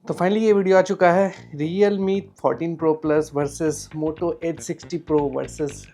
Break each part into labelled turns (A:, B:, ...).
A: तो फाइनली ये वीडियो आ चुका है Realme 14 Pro Plus versus Moto H60 Pro versus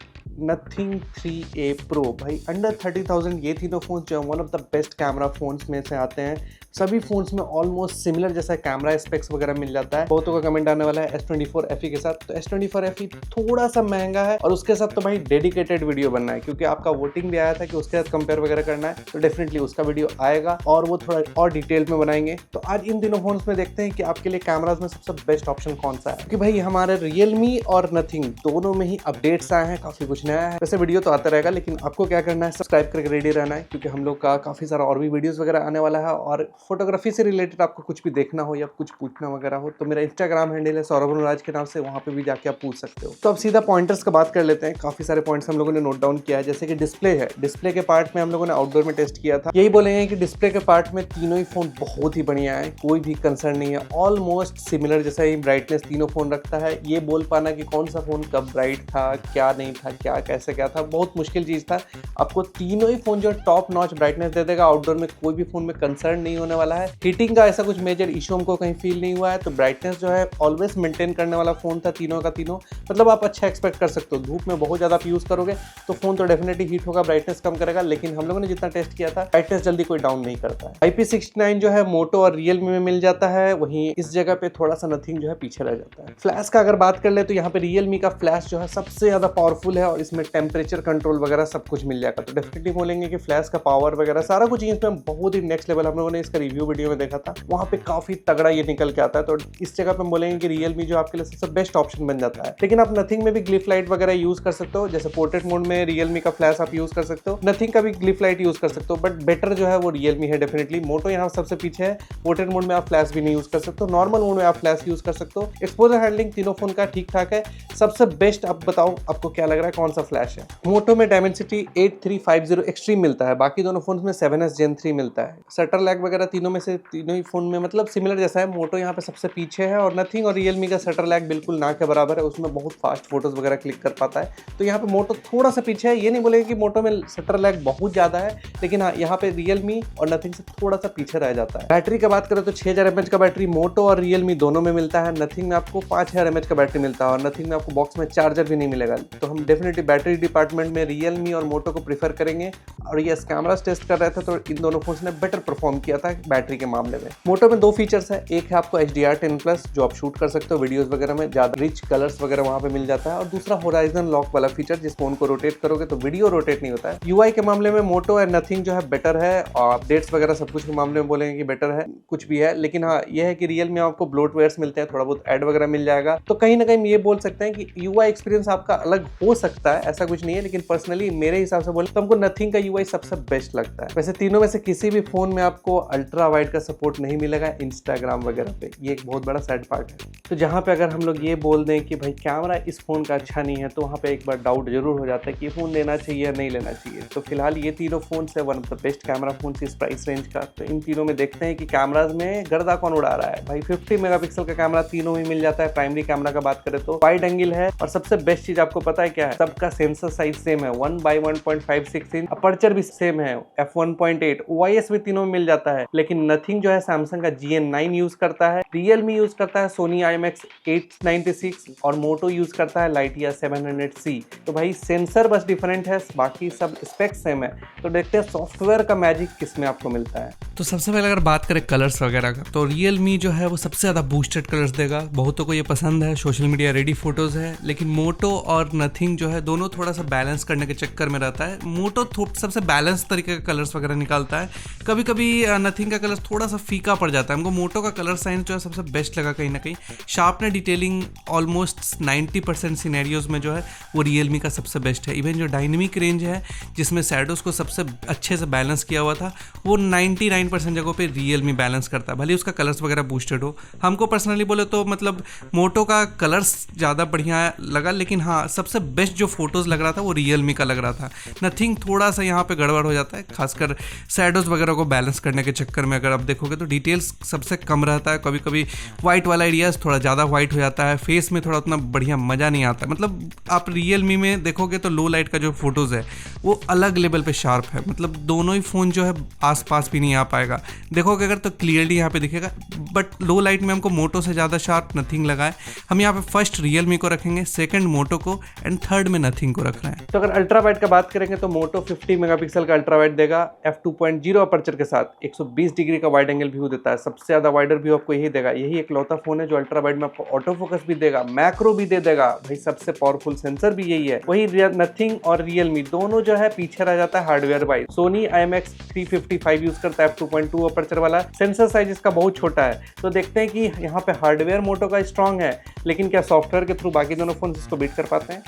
A: Nothing 3A Pro। भाई अंडर 30,000 ये तीनों फ़ोन जो है one of the best camera phones में से आते हैं। सभी फ़ोन्स में ऑलमोस्ट सिमिलर जैसा कैमरा स्पेक्स वगैरह मिल जाता है। बहुतों का कमेंट आने वाला है S24 FE के साथ, तो S24 FE थोड़ा सा महंगा है और उसके साथ तो भाई डेडिकेटेड वीडियो बनना है, क्योंकि आपका वोटिंग भी आया था कि उसके साथ कंपेयर वगैरह करना है, तो डेफिनेटली उसका वीडियो आएगा और वो थोड़ा और डिटेल में बनाएंगे। तो आज इन तीनों फोन्स में देखते हैं कि आपके लिए कैमराज में सबसे बेस्ट ऑप्शन कौन सा है, क्योंकि भाई हमारे Realme और Nothing दोनों में ही अपडेट्स आए हैं, काफी कुछ नया है। वैसे वीडियो तो आता रहेगा, लेकिन आपको क्या करना है, सब्सक्राइब करके रेडी रहना है, क्योंकि हम लोग का काफी सारा और भी वीडियोस वगैरह आने वाला है। और फोटोग्राफी से रिलेटेड आपको कुछ भी देखना हो या कुछ पूछना वगैरह हो तो मेरा इंस्टाग्राम हैंडल है सौरभ अनुराज के नाम से, वहां पे भी जाके आप पूछ सकते हो। तो अब सीधा पॉइंटर्स का बात कर लेते हैं। काफी सारे पॉइंट्स हम लोगों ने नोट डाउन किया है, जैसे कि डिस्प्ले है। डिस्प्ले के पार्ट में हम लोगों ने आउटडोर में टेस्ट किया था, यही बोलेंगे कि डिस्प्ले के पार्ट में तीनों ही फोन बहुत ही बढ़िया है, कोई भी कंसर्न नहीं है। ऑलमोस्ट सिमिलर जैसा ही ब्राइटनेस तीनों फोन रखता है। ये बोल पाना कि कौन सा फोन कब ब्राइट था, क्या नहीं था, क्या कैसे क्या था, बहुत मुश्किल चीज था। आपको तीनों ही फोन जो टॉप नॉच ब्राइटनेस दे देगा। आउटडोर में कोई भी फोन में कंसर्न नहीं होने वाला है। हीटिंग का ऐसा कुछ मेजर इशू हमको कहीं फील नहीं हुआ है। तो ब्राइटनेस जो है ऑलवेज मेंटेन करने वाला फोन था तीनों का तीनों। मतलब आप अच्छा एक्सपेक्ट कर सकते हो। धूप में बहुत ज्यादा आप यूज करोगे तो फोन तो डेफिनेटली हीट होगा, ब्राइटनेस कम करेगा, लेकिन हम लोगों ने जितना टेस्ट किया था ब्राइटनेस जल्दी कोई डाउन नहीं करता है। IP69 जो है मोटो और Realme में मिल जाता है, वहीं इस जगह पे थोड़ा सा Nothing जो है पीछे रह जाता है। फ्लैश का अगर बात कर ले तो यहाँ पे Realme का फ्लैश जो है सबसे ज्यादा पावरफुल है और इसमें टेम्परेचर कंट्रोल वगैरह सब कुछ मिल जाएगा। तो डेफिनेटली बोलेंगे कि फ्लैश का पावर वगैरह सारा कुछ इसमें बहुत ही नेक्स्ट लेवल। हम लोगों ने इसका रिव्यू वीडियो में देखा था, वहाँ पे काफी तगड़ा ये निकल के आता है। तो इस जगह पे हम बोलेंगे कि Realme जो आपके लिए सबसे बेस्ट ऑप्शन बन जाता है। लेकिन आप Nothing में भी ग्लिफ लाइट वगैरह यूज कर सकते हो, जैसे पोर्ट्रेट मोड में Realme का फ्लैश आप यूज कर सकते हो, Nothing का भी ग्लिफ लाइट यूज कर सकते हो, बट बेटर जो है वो Realme है डेफिनेटली। मोटो यहाँ सबसे पीछे है। पोर्ट्रेट मोड में आप फ्लैश भी नहीं यूज कर सकते हो, नॉर्मल मोड में आप फ्लैश यूज कर सकते हो। एक्सपोजर हैंडलिंग तीनों फोन का ठीक ठाक है। सबसे बेस्ट आप बताओ आपको क्या लग रहा है, कौन सा फ्लैश है? मोटो में Dimensity 8350 एक्सट्रीम मिलता है, बाकी दोनों फोन में 7S Gen 3 मिलता है। शटर लैग वगैरह तीनों में से तीनों ही फोन में मतलब सिमिलर जैसा है। मोटो यहाँ पे सबसे पीछे है और Nothing और Realme का शटर लैग बिल्कुल ना के बराबर है, उसमें बहुत फास्ट फोटोज वगैरह क्लिक कर पाता है। तो यहाँ पे मोटो थोड़ा सा पीछे है। ये नहीं बोलेंगे कि मोटो में शटर लैग बहुत ज्यादा है, लेकिन हाँ यहाँ पे Realme और Nothing से थोड़ा सा पीछे रह जाता है। बैटरी का बात करें तो 6000 mAh का बैटरी मोटो और Realme दोनों में मिलता है। Nothing में आपको 5000 mAh का बैटरी मिलता है और Nothing में आपको बॉक्स में चार्जर भी नहीं मिलेगा। तो हम डेफिनेटली बैटरी डिपार्टमेंट में Realme और मोटो को प्रीफर करेंगे। और ये कैमरा टेस्ट कर रहे थे तो इन दोनों फोन ने बेटर परफॉर्म किया था बैटरी के मामले में। मोटो में दो फीचर्स है, एक है आपको HDR10+ जो आप शूट कर सकते हो वीडियोस वगैरह में, ज्यादा रिच कलर्स वगैरह वहां पे मिल जाता है, और दूसरा होराइजन लॉक वाला फीचर, जिस फोन को रोटेट करोगे तो वीडियो रोटेट नहीं होता है। UI के मामले में मोटो और Nothing जो है बेटर है, और अपडेट्स वगैरह सब कुछ के मामले में बोलेंगे कि बेटर है, कुछ भी है। लेकिन हाँ यह है कि Realme में आपको ब्लोटवेयर्स मिलते हैं, थोड़ा बहुत ऐड वगैरह मिल जाएगा। तो कहीं ना कहीं ये बोल सकते हैं कि UI एक्सपीरियंस आपका अलग हो सकता है, ऐसा कुछ नहीं है, लेकिन पर्सनली मेरे हिसाब से बोले तो हमको Nothing का UI सबसे बेस्ट लगता है। वैसे तीनों में से किसी भी फोन में आपको अल्ट्रा वाइड का सपोर्ट नहीं मिलेगा इंस्टाग्राम वगैरह पे, ये एक बहुत बड़ा सैड पार्ट है। तो जहाँ पे अगर हम लोग ये बोल दें कि भाई कैमरा इस फोन का अच्छा नहीं है, तो वहाँ पे एक बार डाउट जरूर हो जाता है कि ये फोन लेना चाहिए या नहीं लेना चाहिए। तो फिलहाल ये तीनों फोन है one of the best camera phone इस प्राइस रेंज का। तो इन तीनों में देखते हैं कि कैमराज में गर्दा कौन उड़ा रहा है। भाई 50 मेगापिक्सल का कैमरा तीनों में मिल जाता है। प्राइमरी कैमरा का बात करें तो वाइड एंगल है, और सबसे बेस्ट चीज आपको पता है क्या है, सबका सेंसर साइज सेम है, 1/1.56 इंच। अपर्चर भी सेम है, f1.8। OIS भी तीनों में मिल जाता है। लेकिन Nothing जो है सैमसंग का GN9 यूज करता है, Realme यूज करता है Sony IMX 896 और मोटो यूज करता है Lightyear 700C। तो भाई सेंसर बस डिफरेंट है, बाकी सब स्पेक्स सेम है। तो देखते हैं सॉफ्टवेयर का मैजिक किसमें आपको मिलता है।
B: तो सबसे पहले अगर बात करें कलर्स वगैरह का, तो Realme जो है वो सबसे ज़्यादा बूस्टेड कलर्स देगा। बहुतों को ये पसंद है, सोशल मीडिया रेडी फोटोज़ है। लेकिन मोटो और Nothing जो है दोनों थोड़ा सा बैलेंस करने के चक्कर में रहता है। मोटो सबसे बैलेंस तरीके का कलर्स वगैरह निकालता है। कभी कभी Nothing का कलर थोड़ा सा फीका पड़ जाता है। हमको मोटो का कलर साइंस जो है सबसे बेस्ट लगा कहीं ना कहीं। शार्पनेस डिटेलिंग ऑलमोस्ट 90% सिनेरियोज में जो है वो Realme का सबसे बेस्ट है। इवन जो डायनेमिक रेंज है जिसमें शैडोज को सबसे अच्छे से बैलेंस किया हुआ था, वो 99% जगहों पे Realme बैलेंस करता है, भले उसका कलर्स वगैरह बूस्टेड हो। हमको पर्सनली बोले तो मतलब मोटो का कलर्स ज़्यादा बढ़िया लगा, लेकिन हाँ सबसे बेस्ट जो फोटोज़ लग रहा था वो Realme का लग रहा था। Nothing थोड़ा सा यहाँ पे गड़बड़ हो जाता है, खासकर शैडोज वगैरह को बैलेंस करने के चक्कर चक्कर में अगर आप देखोगे तो डिटेल्स सबसे कम रहता है। कभी कभी वाइट वाला एरियाज थोड़ा ज़्यादा वाइट हो जाता है, फेस में थोड़ा उतना बढ़िया मज़ा नहीं आता। मतलब आप Realme में देखोगे तो लो लाइट का जो फोटोज़ है वो अलग लेवल पे शार्प है, मतलब दोनों ही फ़ोन जो है आसपास भी नहीं आ पाएगा। देखोगे अगर तो क्लियरली यहाँ पे दिखेगा, बट लो लाइट में हमको मोटो से ज़्यादा शार्प नथिंग लगा है। हम यहाँ पे फर्स्ट Realme को रखेंगे, सेकंड मोटो को एंड थर्ड में नथिंग को रखना है।
A: तो अगर अल्ट्रा वाइड का बात करेंगे तो मोटो 50 मेगापिक्सल का अल्ट्रा वाइड देगा f2.0 अपर्चर के साथ 120 डिग्री का वाइड एंगल व्यू देता है। सबसे ज़्यादा वाइडर व्यू आपको यही देगा। यही एक लौता फोन है जो अल्ट्रा वाइड में आपको ऑटो फोकस भी देगा, मैक्रो भी दे देगा। भाई सबसे पावरफुल सेंसर भी यही है। वही नथिंग और Realme दोनों जो है पीछे रह जाता है hardware wise. Sony IMX 355 use करता है f2.2 अपर्चर वाला। सेंसर साइज इसका बहुत छोटा है। तो देखते हैं कि यहाँ पे हार्डवेयर मोटो का स्ट्रॉन्ग है, लेकिन क्या सॉफ्टवेयर के थ्रू बाकी दोनों फोन इसको बीट कर पाते हैं?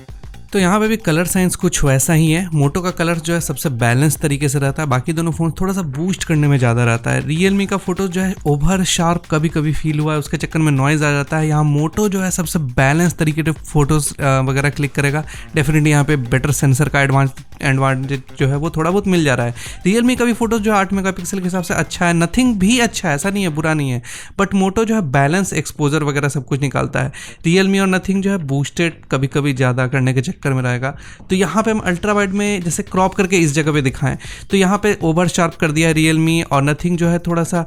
B: तो यहाँ पे भी कलर साइंस कुछ वैसा ही है। मोटो का कलर जो है सबसे बैलेंस तरीके से रहता है, बाकी दोनों फोन थोड़ा सा बूस्ट करने में ज़्यादा रहता है। Realme का फोटो जो है ओवर शार्प कभी कभी फील हुआ है, उसके चक्कर में नॉइज़ आ जाता है। यहाँ मोटो जो है सबसे बैलेंस तरीके से फोटोज़ वगैरह क्लिक करेगा। डेफिनेटली यहाँ पे बेटर सेंसर का एडवांटेज जो है वो थोड़ा बहुत मिल जा रहा है। Realme का भी फोटो जो 8 मेगापिक्सल के हिसाब से अच्छा है, नथिंग भी अच्छा है, ऐसा नहीं है बुरा नहीं है, बट मोटो जो है बैलेंस एक्सपोजर वगैरह सब कुछ निकालता है। Realme और नथिंग जो है बूस्टेड कभी कभी ज़्यादा करने के चक्कर में रहेगा। तो यहाँ पे हम अल्ट्रा वाइड में जैसे क्रॉप करके इस जगह पे दिखाएं तो यहाँ पे ओवर शार्प कर दिया है Realme, और नथिंग जो है थोड़ा सा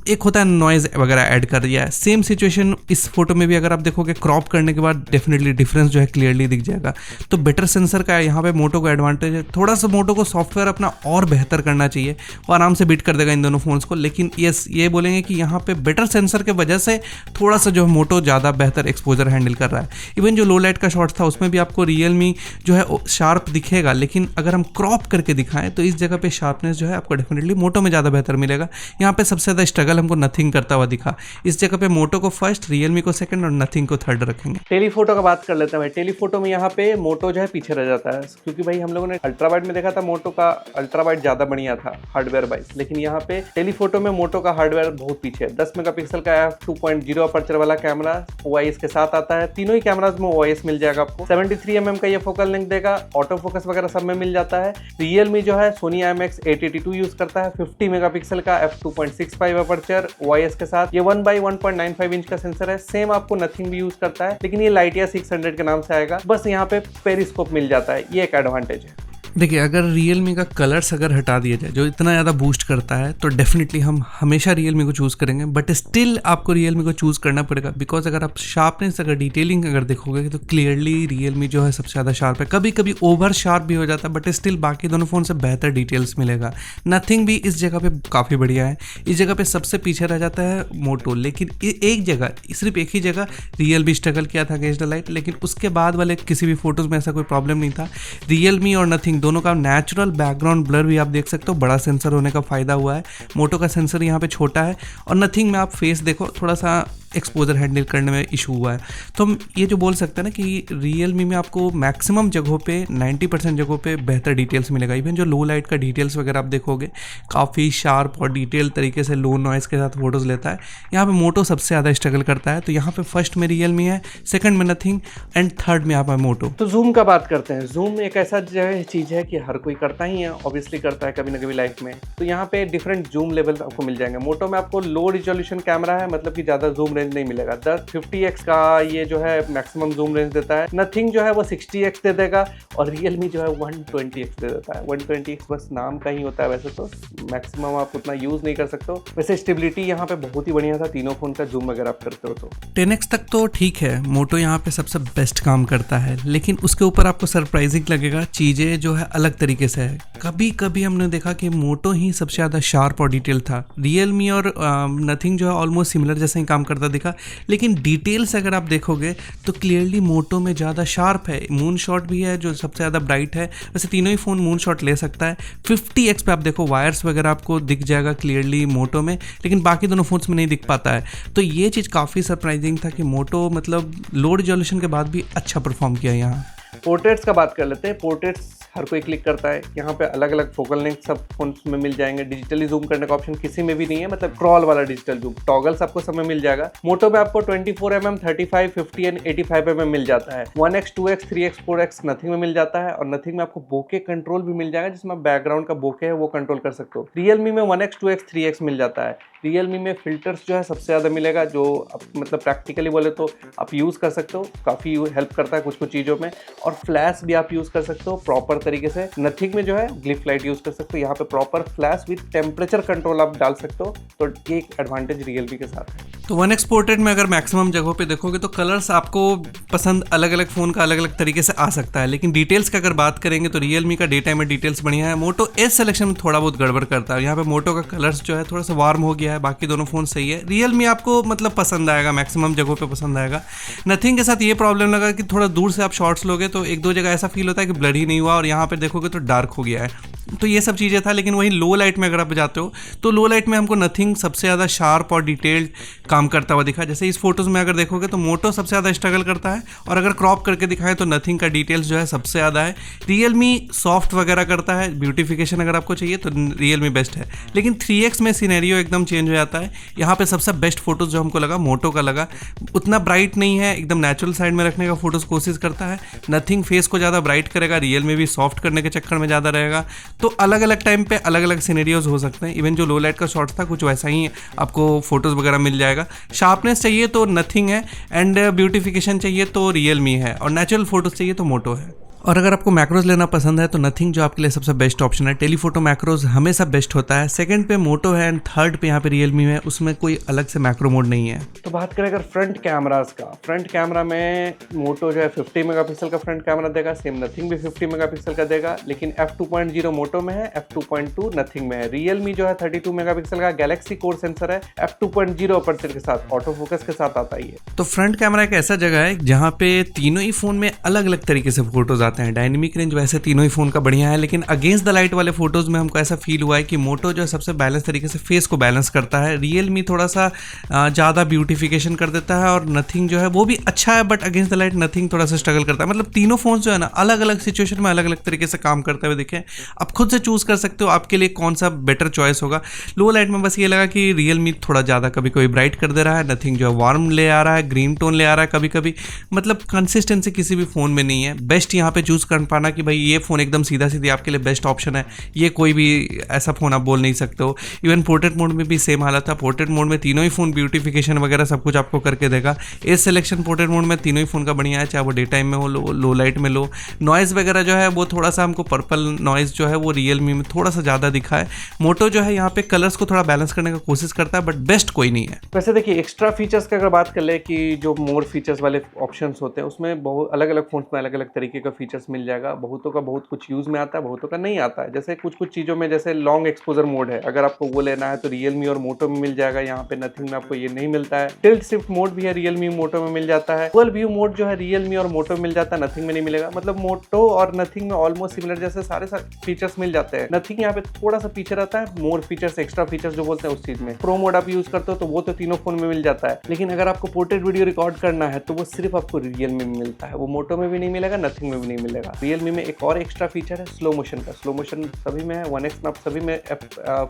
B: एक होता है नॉइज़ वगैरह ऐड कर दिया है। सेम सिचुएशन इस फोटो में भी अगर आप देखोगे क्रॉप करने के बाद डेफिनेटली डिफरेंस जो है क्लियरली दिख जाएगा। तो बेटर सेंसर का यहाँ पे मोटो को एडवांटेज है। थोड़ा सा मोटो को सॉफ्टवेयर अपना और बेहतर करना चाहिए, वो आराम से बीट कर देगा इन दोनों फोन्स को। लेकिन ये बोलेंगे कि यहाँ पे बेटर सेंसर के वजह से थोड़ा सा जो मोटो ज़्यादा बेहतर एक्सपोजर हैंडल कर रहा है। इवन जो लो लाइट का शॉट था उसमें भी आपको Realme जो है शार्प दिखेगा, लेकिन अगर हम क्रॉप करके दिखाएं तो इस जगह पे शार्पनेस जो है आपको डेफिनेटली मोटो में ज़्यादा बेहतर मिलेगा। यहाँ पे सबसे ज़्यादा स्ट्रगल हमको नथिंग करता हुआ दिखा। इस जगह पे मोटो को फर्स्ट, Realme को सेकंड और नथिंग को थर्ड रखेंगे।
A: टेलीफोटो का बात कर लेते हैं भाई। टेलीफोटो में यहाँ पे मोटो जो है पीछे रह जाता है, क्योंकि भाई हम लोगों ने अल्ट्रा वाइड में देखा था मोटो का अल्ट्रा वाइड ज़्यादा बढ़िया था हार्डवेयर वाइज, लेकिन यहाँ पे टेलीफोटो में मोटो का हार्डवेयर बहुत पीछे है। 10 मेगापिक्सल का f2.0 अपर्चर वाला कैमरा OIS के साथ आता है। तीनों ही कैमराज में OIS मिल जाएगा आपको। 73 mm का ये फोकल लेंथ देगा, ऑटो फोकस वगैरह सब में मिल जाता है। Realme जो है सोनी IMX 882 यूज करता है, 50 मेगापिक्सल का f2.65 अपर्चर OIS के साथ। ये 1/1.95 इंच का सेंसर है। सेम आपको नथिंग भी यूज करता है, लेकिन ये लाइटिया 600 के नाम से आएगा। बस यहाँ पे पेरिस्कोप मिल जाता है, ये एक एडवांटेज है।
B: देखिए, अगर Realme का कलर्स अगर हटा दिया जाए जो इतना ज़्यादा बूस्ट करता है, तो डेफिनेटली हम हमेशा Realme को चूज़ करेंगे। बट स्टिल आपको Realme को चूज़ करना पड़ेगा, बिकॉज अगर आप शार्पनेस अगर डिटेलिंग अगर देखोगे तो क्लियरली Realme जो है सबसे ज़्यादा शार्प है। कभी कभी ओवर शार्प भी हो जाता है, बट स्टिल बाकी दोनों फ़ोन से बेहतर डिटेल्स मिलेगा। नथिंग भी इस जगह पर काफ़ी बढ़िया है। इस जगह पर सबसे पीछे रह जाता है मोटो, लेकिन एक जगह, सिर्फ एक ही जगह Realme स्ट्रगल किया था अगेंस्ट द लाइट, लेकिन उसके बाद वाले किसी भी फोटोज़ में ऐसा कोई प्रॉब्लम नहीं था। Realme और नथिंग दोनों का नेचुरल बैकग्राउंड ब्लर भी आप देख सकते हो, बड़ा सेंसर होने का फायदा हुआ है। मोटो का सेंसर यहाँ पे छोटा है, और नथिंग में आप फेस देखो थोड़ा सा एक्सपोजर हैंडल करने में इशू हुआ है। तो हम ये जो बोल सकते हैं ना कि Realme में आपको मैक्सिमम जगहों पे 90% जगहों पे बेहतर डिटेल्स मिलेगा। इवन जो लो लाइट का डिटेल्स वगैरह आप देखोगे काफ़ी शार्प और डिटेल तरीके से लो नॉइज़ के साथ फोटोज़ लेता है। यहाँ पे मोटो सबसे ज़्यादा स्ट्रगल करता है। तो यहाँ पे फर्स्ट में Realme है, सेकंड में नथिंग एंड थर्ड में यहाँ पर मोटो।
A: तो जूम का बात करते हैं। जूम एक ऐसा चीज़ है कि हर कोई करता ही है, ऑब्वियसली करता है कभी ना कभी लाइफ में। तो यहाँ पे डिफरेंट जूम लेवल आपको मिल जाएंगे। मोटो में आपको लो रिजोल्यूशन कैमरा है, मतलब कि ज़्यादा जूम रेंज नहीं मिलेगा। 50x का ये जो है मैक्सिमम जूम रेंज देता है। नथिंग जो है वो 60x दे देगा, और Realme जो है 120x दे देता है। 120x बस नाम का ही होता है, वैसे तो मैक्सिमम आप उतना यूज़ नहीं कर सकते हो। वैसे स्टेबिलिटी यहाँ पे बहुत ही बढ़िया था तीनों फोन का जूम अगर आप करते हो तो।
B: 10x तक तो ठीक है, मोटो यहाँ पे सबसे बेस्ट काम करता है, लेकिन उसके ऊपर आपको सरप्राइजिंग लगेगा, चीज़ें जो है अलग तरीके से है। कभी कभी हमने देखा कि मोटो ही सबसे ज़्यादा शार्प और डिटेल था। Realme और नथिंग जो है ऑलमोस्ट सिमिलर जैसा ही काम करता दिखा, लेकिन डिटेल्स अगर आप देखोगे तो क्लियरली मोटो में ज़्यादा शार्प है। मून शॉट भी है जो सबसे ज़्यादा ब्राइट है। वैसे तीनों ही फ़ोन मून शॉट ले सकता है। 50x पे आप देखो वायर्स वगैरह आपको दिख जाएगा क्लियरली मोटो में, लेकिन बाकी दोनों फोन्स में नहीं दिख पाता है। तो ये चीज़ काफ़ी सरप्राइजिंग था कि मोटो मतलब लो रिजोल्यूशन के बाद भी अच्छा परफॉर्म किया यहाँ।
A: पोर्ट्रेट्स का बात कर लेते हैं। पोर्ट्रेट्स हर कोई क्लिक करता है। यहाँ पे अलग अलग फोकल लेंथ सब फोन्स में मिल जाएंगे। डिजिटली जूम करने का ऑप्शन किसी में भी नहीं है, मतलब क्रॉल वाला डिजिटल जूम। टॉगल्स आपको सब में मिल जाएगा। मोटो में आपको 24mm, 35, 50 एंड 85mm मिल जाता है। 1x, 2x, 3x, 4x nothing में मिल जाता है, और नथिंग में आपको बोके कंट्रोल भी मिल जाएगा, जिसमें बैकग्राउंड का बोके है वो कंट्रोल कर सकते हो। रियलमी में 1x, 2x, 3x मिल जाता है। रियलमी में फिल्टर्स जो है सबसे ज़्यादा मिलेगा, जो मतलब प्रैक्टिकली बोले तो आप यूज़ कर सकते हो, काफ़ी हेल्प करता है कुछ कुछ चीज़ों में। और फ्लैश भी आप यूज़ कर सकते हो प्रॉपर तरीके से। नथिंग में जो है ग्लिफ लाइट यूज़ कर सकते हो, यहाँ पे proper flash with temperature control आप डाल सकते हो, तो ये एक एडवांटेज रियलमी के साथ है।
B: तो 1x पोर्ट्रेट में अगर मैक्सिमम जगहों पे देखोगे तो कलर्स आपको पसंद अलग अलग फ़ोन का अलग अलग तरीके से आ सकता है, लेकिन डिटेल्स का अगर बात करेंगे तो रियलमी का डे टाइम में डिटेल्स बढ़िया है। मोटो एज सिलेक्शन में थोड़ा बहुत गड़बड़ करता है। यहाँ पे मोटो का कलर्स जो है थोड़ा सा वार्म हो गया है, बाकी दोनों फ़ोन सही है। रियलमी आपको मतलब पसंद आएगा, मैक्सिमम जगहों पे पसंद आएगा। नथिंग के साथ ये प्रॉब्लम लगा कि थोड़ा दूर से आप शॉट्स लोगे तो एक दो जगह ऐसा फील होता है कि ब्लर ही नहीं हुआ, और यहाँ पे देखोगे तो डार्क हो गया है। तो ये सब चीज़ें था। लेकिन वहीं लो लाइट में अगर आप जाते हो तो लो लाइट में हमको नथिंग सबसे ज़्यादा शार्प और डिटेल्ड काम करता हुआ दिखा। जैसे इस फोटोज़ में अगर देखोगे तो मोटो सबसे ज़्यादा स्ट्रगल करता है, और अगर क्रॉप करके दिखाएं तो नथिंग का डिटेल्स जो है सबसे ज़्यादा है। रियलमी सॉफ्ट वगैरह करता है, ब्यूटिफिकेशन अगर आपको चाहिए तो रियलमी बेस्ट है। लेकिन 3x में सिनेरियो एकदम चेंज हो जाता है। यहाँ पे सबसे बेस्ट फोटोज़ जो हमको लगा मोटो का लगा, उतना ब्राइट नहीं है, एकदम नेचुरल साइड में रखने का फोटोज़ कोशिश करता है। नथिंग फेस को ज़्यादा ब्राइट करेगा, रियलमी भी सॉफ्ट करने के चक्कर में ज़्यादा रहेगा। तो अलग अलग टाइम पे अलग अलग सिनेरियोज हो सकते हैं। इवन जो लो लाइट का शॉट था कुछ वैसा ही आपको फोटोज़ वगैरह मिल जाएगा। शार्पनेस चाहिए तो नथिंग है, एंड ब्यूटिफिकेशन चाहिए तो रियलमी है, और नेचुरल फोटोज़ चाहिए तो मोटो है। और अगर आपको मैक्रोज लेना पसंद है तो नथिंग जो आपके लिए सबसे बेस्ट ऑप्शन है। टेलीफोटो मैक्रोज हमेशा बेस्ट होता है। सेकंड पे मोटो है, एंड थर्ड पे यहाँ पे रियलमी है, उसमें कोई अलग से मैक्रो मोड नहीं है।
A: तो बात करें अगर फ्रंट कैमरास का, फ्रंट कैमरा में मोटो जो है 50 मेगापिक्सल का फ्रंट कैमरा देगा, सेम नथिंग भी 50 मेगापिक्सल का देगा, लेकिन f2.0 मोटो में है, f2.2 नथिंग में है। रियलमी जो है 32 मेगापिक्सल का गैलेक्सी कोर सेंसर है, f2.0 अपर्चर के साथ, ऑटो फोकस के साथ आता ही है।
B: तो फ्रंट कैमरा एक ऐसा जगह है जहाँ पे तीनों ही फोन में अलग अलग तरीके से फोटोज आते हैं। डायनेमिक रेंज वैसे तीनों ही फोन का बढ़िया है, लेकिन अगेंस्ट द लाइट वाले फोटोज में हमको ऐसा फील हुआ है कि मोटो जो है सबसे बैलेंस तरीके से फेस को बैलेंस करता है। रियलमी थोड़ा सा ज़्यादा ब्यूटिफिकेशन कर देता है, और नथिंग जो है वो भी अच्छा है, but against the light nothing थोड़ा सा स्ट्रगल करता है। मतलब तीनों फोन जो है ना अलग अलग सिचुएशन में अलग अलग तरीके से काम करते हुए दिखे। आप खुद से चूज कर सकते हो आपके लिए कौन सा बेटर चॉइस होगा। लो लाइट में बस ये लगा कि रियलमी थोड़ा ज़्यादा कभी कभी ब्राइट कर दे रहा है, नथिंग जो है वार्म ले आ रहा है, ग्रीन टोन ले आ रहा है कभी कभी। मतलब कंसिस्टेंसी किसी भी फ़ोन में नहीं है। बेस्ट यहाँ पे चूज कर पाना कि भाई ये फ़ोन एकदम सीधा सीधी आपके लिए बेस्ट ऑप्शन है, ये कोई भी ऐसा फ़ोन आप बोल नहीं सकते हो। इवन पोर्ट्रेट मोड में भी सेम हालत था। पोर्ट्रेट मोड में तीनों ही फ़ोन ब्यूटिफिकेशन वगैरह सब कुछ आपको करके देगा। एज सिलेक्शन पोर्ट्रेट मोड में तीनों ही फ़ोन का बढ़िया है, चाहे वो डे टाइम में हो, लो लाइट में लो। नॉइज़ वगैरह जो है वो थोड़ा सा हमको पर्पल नॉइज़ जो है वो रियलमी में थोड़ा सा ज़्यादा दिखा है। मोटो जो है यहाँ पे कलर्स को थोड़ा बैलेंस करने का कोशिश करता है, बट बेस्ट कोई नहीं है।
A: वैसे देखिए एक्स्ट्रा फीचर्स की अगर बात कर ले कि जो मोर फीचर्स वाले ऑप्शंस होते हैं उसमें बहुत अलग अलग फोन्स में अलग अलग तरीके का फीचर्स मिल जाएगा। बहुतों का बहुत कुछ यूज़ में आता है, बहुतों का नहीं आता है। जैसे कुछ कुछ चीज़ों में जैसे लॉन्ग एक्सपोजर मोड है, अगर आपको वो लेना है तो रियलमी और मोटो में मिल जाएगा। यहाँ पे नथिंग में आपको ये नहीं मिलता है। टिल्ट शिफ्ट मोड भी है रियलमी मोटो में मिल जाता है। डुअल व्यू मोड जो है रियलमी और मोटो में मिल जाता है, नथिंग में नहीं मिलेगा। मतलब मोटो और नथिंग में ऑलमोस्ट सिमिलर जैसे सारे फीचर्स मिल जाते हैं। नथिंग यहाँ पे थोड़ा सा पीछे रहता है, मोर फीचर्स एक्स्ट्रा फीचर्स जो बोलते हैं उस चीज में। प्रो मोड आप यूज करते हो तो वो तो तीनों फोन में मिल जाता है, लेकिन अगर आपको पोर्ट्रेट वीडियो रिकॉर्ड करना है तो वो सिर्फ आपको रियलमी में मिलता है। वो मोटो में भी नहीं मिलेगा, नथिंग में भी नहीं मिलेगा। रियलमी में एक और एक्स्ट्रा फीचर है स्लो मोशन का। स्लो मोशन सभी में है, 1x में आप सभी में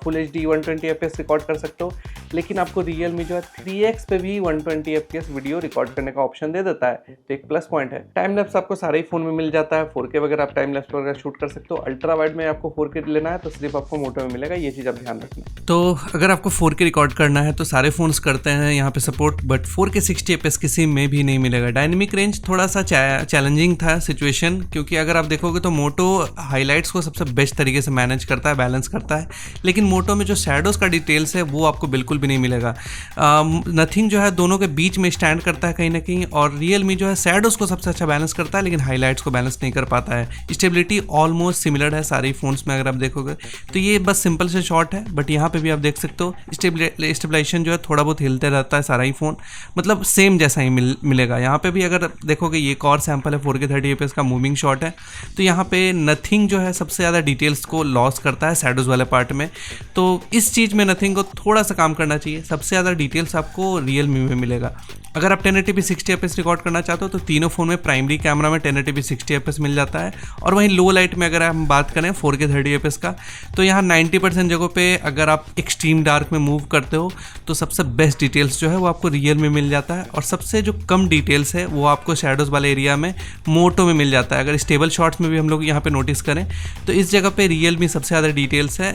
A: फुल HD 120 FPS रिकॉर्ड कर सकते हो, लेकिन आपको रियलमी जो है 3x पे भी 120 FPS वीडियो रिकॉर्ड करने का ऑप्शन दे देता है, तो एक प्लस पॉइंट है। टाइम लैप्स आपको सारे ही फोन में मिल जाता है। 4K वगैरह आप टाइम लैप्स वगैरह शूट कर सकते हो। अल्ट्रा वाइड में आपको 4K लेना है तो सिर्फ आपको मोटो में मिलेगा, ये चीज़ आप ध्यान रखना।
B: तो अगर आपको 4K रिकॉर्ड करना है तो सारे फोन्स करते हैं यहाँ पे सपोर्ट, बट 4K 60 FPS किसी में भी नहीं मिलेगा। डायनेमिक रेंज थोड़ा सा चैलेंजिंग था सिचुएशन, क्योंकि अगर आप देखोगे तो मोटो हाईलाइट्स को सबसे बेस्ट तरीके से मैनेज करता है, बैलेंस करता है, लेकिन मोटो में जो शैडोज़ का डिटेल्स है वो आपको बिल्कुल भी नहीं मिलेगा। नथिंग जो है दोनों के बीच में स्टैंड करता है कहीं ना कहीं, और रियलमी जो है शैडोज़ को सबसे अच्छा बैलेंस करता है, लेकिन हाईलाइट्स को बैलेंस नहीं कर पाता है। स्टेबिलिटी ऑलमोस्ट सिमिलर है सारे फोन्स में अगर आप देखोगे तो ये बस सिंपल से शॉर्ट है, बट यहाँ पे भी आप देख सकते हो स्टेबलाइजेशन जो है थोड़ा बहुत हिलते रहता है सारा ही फ़ोन, मतलब सेम जैसा ही मिलेगा। यहाँ पे भी अगर देखोगे ये एक और सैंपल है 4K 30 FPS का, मूविंग मूविंग शॉट है। तो यहाँ पे नथिंग जो है सबसे ज़्यादा डिटेल्स को लॉस करता है शैडोज़ वाले पार्ट में, तो इस चीज़ में नथिंग को थोड़ा सा काम करना चाहिए। सबसे ज़्यादा डिटेल्स आपको रियलमी में मिलेगा। अगर आप 1080p 60fps रिकॉर्ड करना चाहते हो तो तीनों फ़ोन में प्राइमरी कैमरा में 1080p 60fps मिल जाता है, और वहीं लो लाइट में अगर हम बात करें 4K 30fps का, तो यहाँ 90% जगहों पे अगर आप एक्सट्रीम डार्क में मूव करते हो तो सबसे बेस्ट डिटेल्स जो है वो आपको रियल में मिल जाता है, और सबसे जो कम डिटेल्स है वो आपको शैडोज़ वाले एरिया में मोटो में मिल जाता है। अगर स्टेबल शॉट्स में भी हम लोग यहाँ पे नोटिस करें तो इस जगह पे रियल मी सबसे ज़्यादा डिटेल्स है।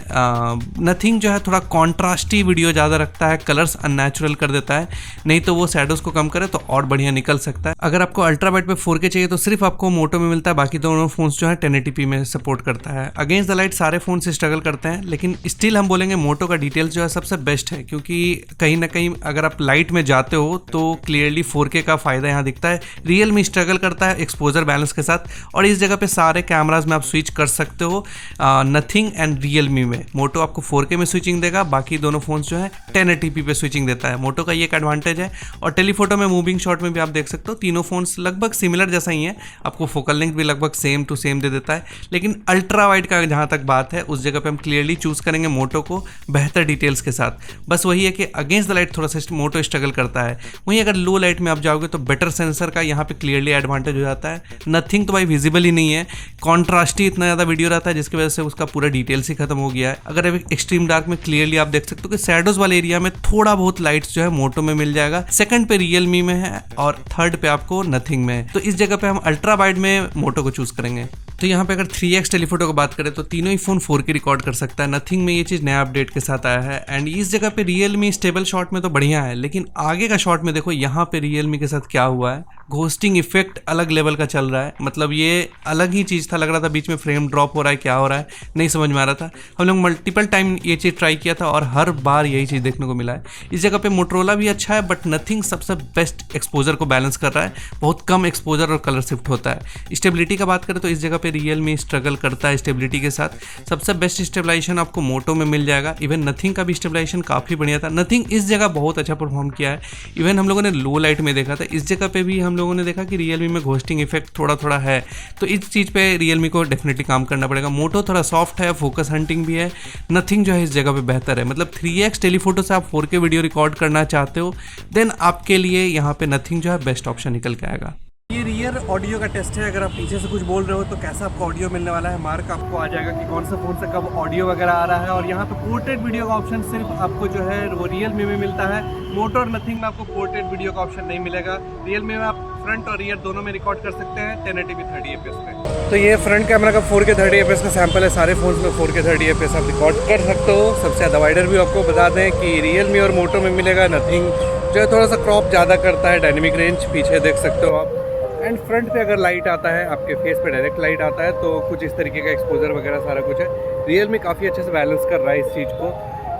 B: नथिंग जो है थोड़ा कॉन्ट्रास्टी वीडियो ज़्यादा रखता है, कलर्स अननेचुरल कर देता है, नहीं तो वो शैडोज़ कम करे तो और बढ़िया निकल सकता है। अगर आपको अल्ट्रा वाइड पे 4K चाहिए तो सिर्फ आपको मोटो में मिलता है, बाकी दोनों फोन्स जो है 1080p में सपोर्ट करता है। अगेंस्ट द लाइट सारे फोन से स्ट्रगल करते हैं, लेकिन स्टिल हम बोलेंगे मोटो का डिटेल्स जो है सबसे बेस्ट है, क्योंकि कहीं ना कहीं अगर आप लाइट में जाते हो तो क्लियरली 4K का फायदा यहाँ दिखता है। रियल मी स्ट्रगल करता है एक्सपोजर बैलेंस के साथ, और इस जगह पे सारे कैमराज में आप स्विच कर सकते हो नथिंग एंड रियल मी में। मोटो आपको 4K में स्विचिंग देगा, बाकी दोनों फोन्स जो है 1080p पे स्विचिंग देता है। मोटो का ये एक एडवांटेज है। और टेलीफोटो में मूविंग शॉट में भी आप देख सकते हो तीनों फोन्स लगभग सिमिलर जैसा ही है, आपको फोकल लेंथ भी लगभग सेम टू सेम दे देता है। लेकिन अल्ट्रा वाइड का जहाँ तक बात है उस जगह पे हम क्लियरली चूज करेंगे मोटो को बेहतर डिटेल्स के साथ। बस वही है कि अगेंस्ट द लाइट थोड़ा सा मोटो स्ट्रगल करता है। वहीं अगर लो लाइट में आप जाओगे तो बेटर सेंसर का यहाँ पे क्लियरली एडवांटेज हो जाता है। नथिंग तो भाई विजिबल ही नहीं है, कॉन्ट्रास्टी इतना ज़्यादा वीडियो रहता है जिसकी वजह से उसका पूरा डिटेल्स ही खत्म हो गया है। अगर एक्सट्रीम डार्क में क्लियरली आप देख सकते हो कि शैडोज वाले एरिया में थोड़ा बहुत लाइट्स जो है मोटो में मिल जाएगा, सेकंड पे रियलमी में है और थर्ड पे आपको नथिंग में है। तो इस जगह पे हम अल्ट्रा वाइड में मोटो को चूज करेंगे। तो यहाँ पे अगर 3x टेलीफोटो की बात करें तो तीनों ही फोन 4K रिकॉर्ड कर सकता है। नथिंग में ये चीज़ नया अपडेट के साथ आया है। एंड इस जगह पे रियलमी स्टेबल शॉट में तो बढ़िया है, लेकिन आगे का शॉट में देखो यहाँ पे रियलमी के साथ क्या हुआ है। घोस्टिंग इफेक्ट अलग लेवल का चल रहा है, मतलब ये अलग ही चीज़ था। लग रहा था बीच में फ्रेम ड्रॉप हो रहा है, क्या हो रहा है नहीं समझ में आ रहा था। हम लोग मल्टीपल टाइम ये चीज़ ट्राई किया था और हर बार यही चीज़ देखने को मिला है। इस जगह पे मोटरोला भी अच्छा है, बट नथिंग सबसे बेस्ट एक्सपोजर को बैलेंस कर रहा है। बहुत कम एक्सपोजर और कलर शिफ्ट होता है। स्टेबिलिटी का बात करें तो इस जगह पे रियलमी स्ट्रगल करता है स्टेबिलिटी के साथ। सबसे बेस्ट स्टेबलाइजेशन आपको मोटो में मिल जाएगा। इवन नथिंग का भी स्टेबलाइजेशन काफ़ी बढ़िया था। नथिंग इस जगह बहुत अच्छा परफॉर्म किया है। इवन हम लोगों ने लो लाइट में देखा था, इस जगह पे भी हम लोगों ने देखा कि रियलमी में घोस्टिंग इफेक्ट थोड़ा थोड़ा है। तो इस चीज़ पे रियलमी को डेफिनेटली काम करना पड़ेगा। मोटो थोड़ा सॉफ्ट है, फोकस हंटिंग भी है। नथिंग जो है इस जगह पे बेहतर है। मतलब 3x टेलीफोटो से आप 4K वीडियो रिकॉर्ड करना चाहते हो, देन आपके लिए यहाँ पे नथिंग जो है बेस्ट ऑप्शन निकल के आएगा।
A: ये रियर ऑडियो का टेस्ट है। अगर आप पीछे से कुछ बोल रहे हो तो कैसा आपको ऑडियो मिलने वाला है, मार्क आपको आ जाएगा कि कौन सा फोन से कब ऑडियो वगैरह आ रहा है। और यहाँ पे पोर्ट्रेट वीडियो का ऑप्शन सिर्फ आपको जो है वो रियलमी में मिलता है। मोटो और नथिंग में आपको पोर्ट्रेट वीडियो का ऑप्शन नहीं मिलेगा। रियलमी में आप फ्रंट और रियर दोनों में रिकॉर्ड कर सकते हैं 1080p 30fps पे। तो ये फ्रंट कैमरा का 4K 30fps का सैंपल है। सारे फोन्स में 4K 30fps आप रिकॉर्ड कर सकते हो। सबसे डिवाइडर भी आपको बता दें कि रियलमी और मोटो में मिलेगा। नथिंग जो है थोड़ा सा क्रॉप ज़्यादा करता है, डायनेमिक रेंज पीछे देख सकते हो आप। एंड फ्रंट पे अगर लाइट आता है, आपके फेस पे डायरेक्ट लाइट आता है, तो कुछ इस तरीके का एक्सपोजर वगैरह सारा कुछ है। रियलमी काफ़ी अच्छे से बैलेंस कर रहा है इस चीज़ को।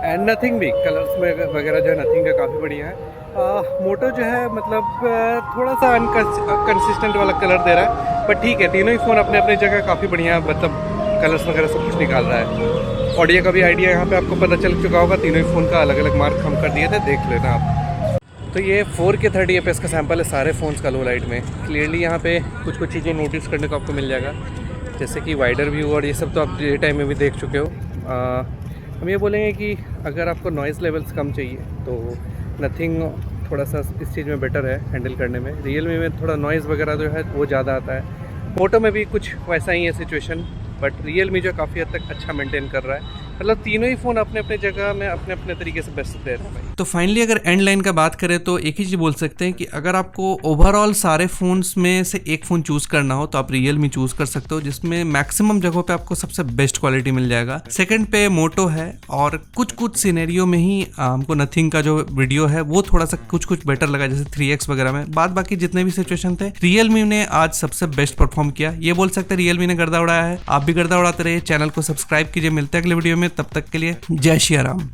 A: एंड नथिंग भी कलर्स में वगैरह जो है नथिंग का काफ़ी बढ़िया है। मोटो जो है मतलब थोड़ा सा अनकंसिस्टेंट वाला कलर दे रहा है, बट ठीक है। तीनों ही फ़ोन अपने अपने जगह काफ़ी बढ़िया मतलब कलर्स वगैरह सब कुछ निकाल रहा है। ऑडियो का भी आइडिया यहाँ पे आपको पता चल चुका होगा। तीनों ही फ़ोन का अलग अलग मार्क हम कर दिए थे, देख लेना आप। तो ये 4K 30fps का सैंपल है सारे फ़ोन्स का लो लाइट में। क्लियरली यहाँ पे कुछ कुछ चीज़ें नोटिस करने को आपको मिल जाएगा, जैसे कि वाइडर व्यू और ये सब तो आप डे टाइम में भी देख चुके हो। हम ये बोलेंगे कि अगर आपको नॉइज़ लेवल्स कम चाहिए तो नथिंग थोड़ा सा इस चीज़ में बेटर है हैंडल करने में। रियलमी में थोड़ा नॉइज़ वगैरह जो है वो ज़्यादा आता है। मोटो में भी कुछ वैसा ही है सिचुएशन, बट रियलमी जो काफ़ी हद तक अच्छा मेंटेन कर रहा है। मतलब तीनों ही फ़ोन अपने अपने जगह में अपने अपने तरीके से बेस्ट दे रहे हैं भाई।
B: तो फाइनली अगर एंड लाइन का बात करें तो एक ही चीज़ बोल सकते हैं कि अगर आपको ओवरऑल सारे फ़ोन्स में से एक फ़ोन चूज़ करना हो तो आप रियलमी चूज़ कर सकते हो, जिसमें मैक्सिमम जगहों पे आपको सबसे बेस्ट क्वालिटी मिल जाएगा। सेकंड पे मोटो है, और कुछ कुछ सिनेरियो में ही हमको नथिंग का जो वीडियो है वो थोड़ा सा कुछ कुछ बेटर लगा, जैसे 3x वगैरह में। बाद बाकी जितने भी सिचुएशन थे रियलमी ने आज सबसे बेस्ट परफॉर्म किया। ये बोल सकते हैं रियलमी ने गर्दा उड़ाया है। आप भी गर्दा उड़ाते रहिए, चैनल को सब्सक्राइब कीजिए। मिलते हैं अगले वीडियो में, तब तक के लिए जय श्री राम।